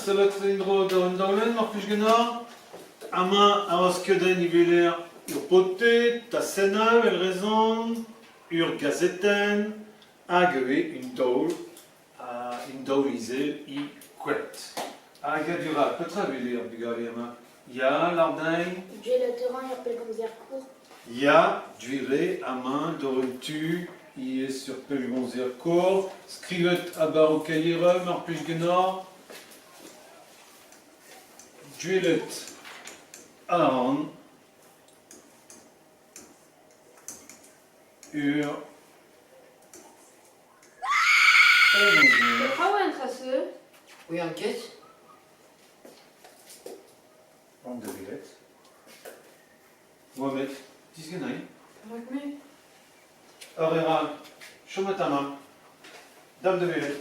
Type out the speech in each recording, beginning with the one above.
sefyll indro daouen daoulen, mar plij ganeoc'h. Amañ a oas keuden iveler ur potet, ta sennañ, el rezon, ur gazetenn, hag eo un daoul izel I kwelet. Hag a dural, petra veler bugale ama. Ya, l'ardain, Due le terrain, il appelle comme Zercourt. ya, duire amañ, dorun tu, I sur pelgonzer kor, skrivet a bar o kaierem mar plij ganeoc'h. Duelet an ur pelgonzer. Traoù trace. Oui, en ket. An de velet. Mohamed, disgenai. Rak me. Ur eral, chomet amañ. Dam de velet.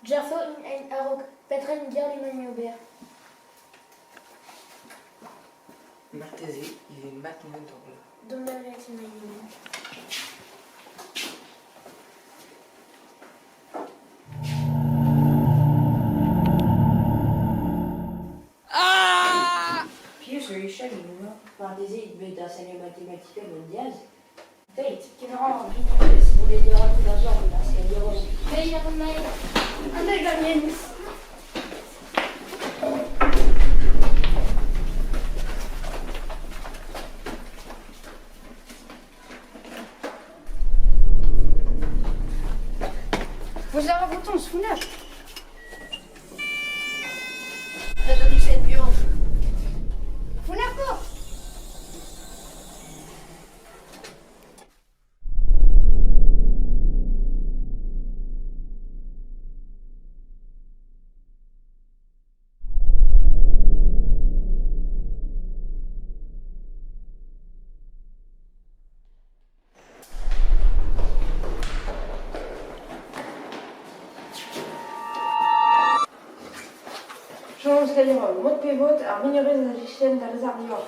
Gerfo in arog petren diar liman ober. Martezi, il est mat mon tour. Dom la velet liman ober. Più sur l'échelle, Martezi, il devait d'enseigner mathématiques mondiales. Feit, kemeran, vite, Si vous voulez dire un peu d'argent, parce qu'il y a des Feit, arnaï. Andai gamiens. Vous avez un bouton, sous neuf. T'as donné cette viande. Vous n'avez pas. Chans gagnera mot pivot ar mineurez a gichen da rezarnior.